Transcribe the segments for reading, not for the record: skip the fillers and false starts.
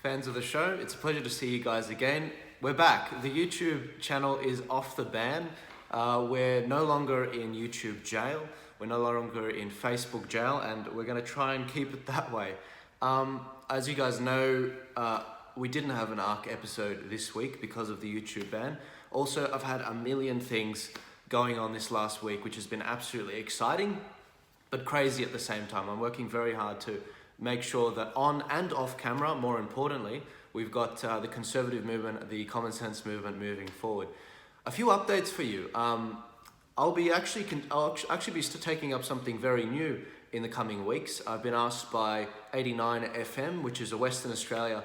fans of the show. It's a pleasure to see you guys again. We're back. The YouTube channel is off the ban. We're no longer in YouTube jail. We're no longer in Facebook jail, and we're going to try and keep it that way. As you guys know, we didn't have an ARC episode this week because of the YouTube ban. Also, I've had a million things going on this last week, which has been absolutely exciting, but crazy at the same time. I'm working very hard to make sure that on and off camera, more importantly, we've got the conservative movement, the common sense movement moving forward. A few updates for you. I'll actually be taking up something very new in the coming weeks. I've been asked by 89 FM, which is a Western Australia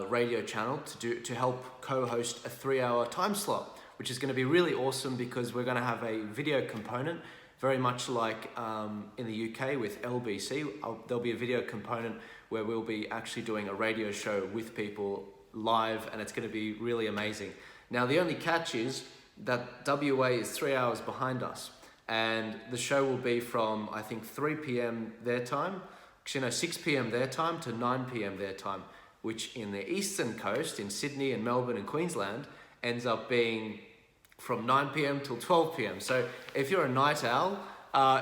radio channel, to help co-host a 3-hour time slot, which is going to be really awesome because we're going to have a video component, very much like in the UK with LBC. There'll be a video component where we'll be actually doing a radio show with people live, and it's going to be really amazing. Now, the only catch is that WA is 3 hours behind us, and the show will be from, I think, 3 p.m. their time, 6 p.m. their time to 9 p.m. their time, which in the eastern coast, in Sydney and Melbourne and Queensland, ends up being from 9 p.m. till 12 p.m. So if you're a night owl,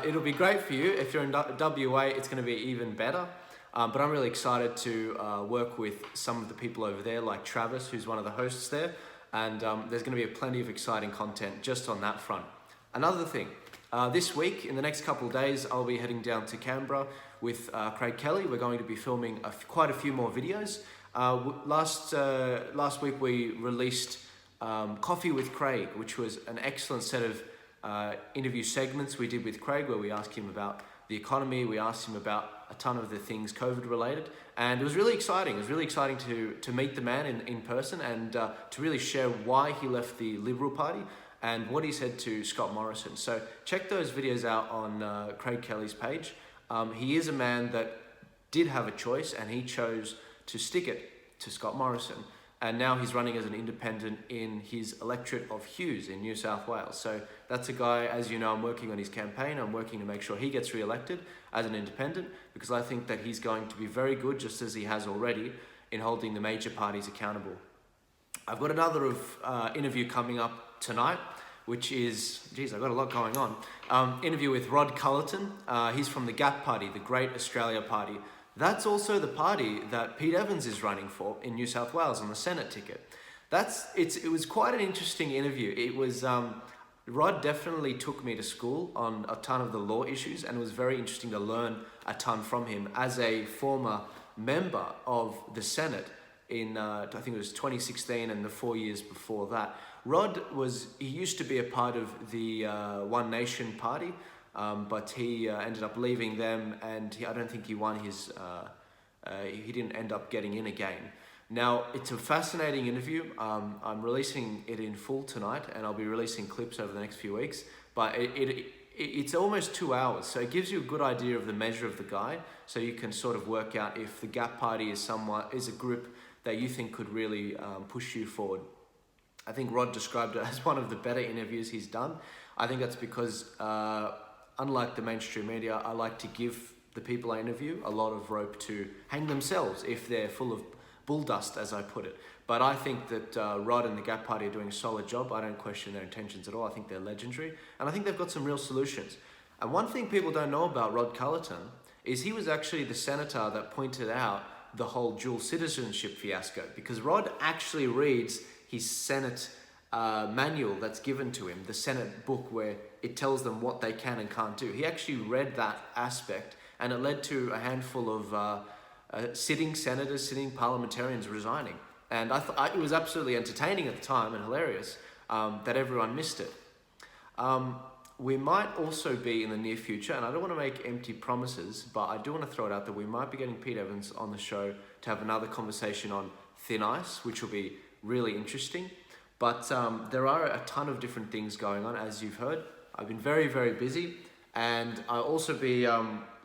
it'll be great for you. If you're in WA, it's going to be even better. But I'm really excited to work with some of the people over there, like Travis, who's one of the hosts there. And there's going to be plenty of exciting content just on that front. Another thing, this week, in the next couple of days, I'll be heading down to Canberra with Craig Kelly. We're going to be filming quite a few more videos. Last week we released Coffee with Craig, which was an excellent set of interview segments we did with Craig, where we asked him about the economy, we asked him about a ton of the things COVID related, and it was really exciting. It was really exciting to meet the man in person and to really share why he left the Liberal Party and what he said to Scott Morrison. So check those videos out on Craig Kelly's page. He is a man that did have a choice, and he chose to stick it to Scott Morrison. And now he's running as an independent in his electorate of Hughes in New South Wales. So that's a guy, as you know, I'm working on his campaign. I'm working to make sure he gets re-elected as an independent, because I think that he's going to be very good, just as he has already, in holding the major parties accountable. I've got another interview coming up tonight, which is, geez, I've got a lot going on. Interview with Rod Culleton. He's from the Gap Party, the Great Australia Party. That's also the party that Pete Evans is running for in New South Wales on the Senate ticket. It was quite an interesting interview. It was, Rod definitely took me to school on a ton of the law issues, and it was very interesting to learn a ton from him as a former member of the Senate in, I think it was 2016 and the 4 years before that. Rod he used to be a part of the One Nation Party, but he ended up leaving them, and I don't think he won his, he didn't end up getting in again. Now, it's a fascinating interview. I'm releasing it in full tonight, and I'll be releasing clips over the next few weeks, but it's almost 2 hours, so it gives you a good idea of the measure of the guy, so you can sort of work out if the Gap Party is a group that you think could really push you forward. I think Rod described it as one of the better interviews he's done. I think that's because unlike the mainstream media, I like to give the people I interview a lot of rope to hang themselves if they're full of bull dust, as I put it. But I think that Rod and the Gap Party are doing a solid job. I don't question their intentions at all. I think they're legendary, and I think they've got some real solutions. And one thing people don't know about Rod Culleton is he was actually the senator that pointed out the whole dual citizenship fiasco, because Rod actually reads his Senate manual that's given to him, the Senate book where it tells them what they can and can't do. He actually read that aspect, and it led to a handful of sitting senators, sitting parliamentarians resigning. And it was absolutely entertaining at the time and hilarious that everyone missed it. We might also be in the near future, and I don't want to make empty promises, but I do want to throw it out that we might be getting Pete Evans on the show to have another conversation on thin ice, which will be really interesting. But there are a ton of different things going on, as you've heard. I've been very, very busy, and I'll also be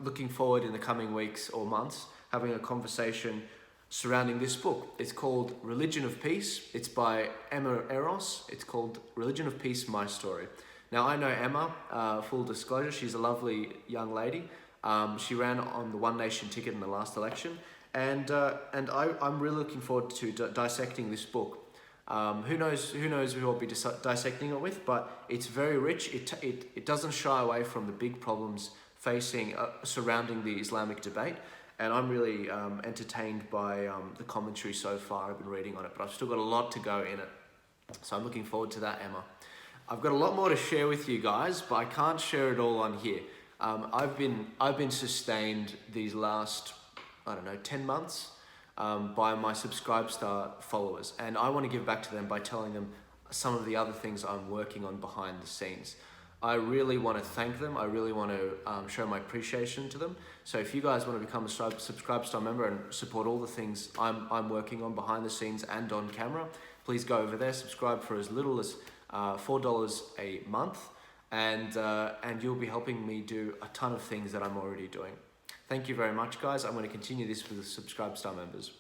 looking forward in the coming weeks or months having a conversation surrounding this book. It's called Religion of Peace. It's by Emma Eros. It's called Religion of Peace, My Story. Now, I know Emma, full disclosure, she's a lovely young lady. She ran on the One Nation ticket in the last election, I'm really looking forward to dissecting this book. Who knows who I'll be dissecting it with, but it's very rich. It doesn't shy away from the big problems facing surrounding the Islamic debate, and I'm really entertained by the commentary so far. I've been reading on it, but I've still got a lot to go in it, so I'm looking forward to that, Emma. I've got a lot more to share with you guys, but I can't share it all on here. I've been sustained these last, I don't know, 10 months by my Subscribestar followers, and I want to give back to them by telling them some of the other things I'm working on behind the scenes. I really want to thank them. I really want to show my appreciation to them. So if you guys want to become a Subscribestar member and support all the things I'm working on behind the scenes and on camera, please go over there, subscribe for as little as $4 a month, and you'll be helping me do a ton of things that I'm already doing. Thank you very much, guys. I'm going to continue this with the Subscribestar members.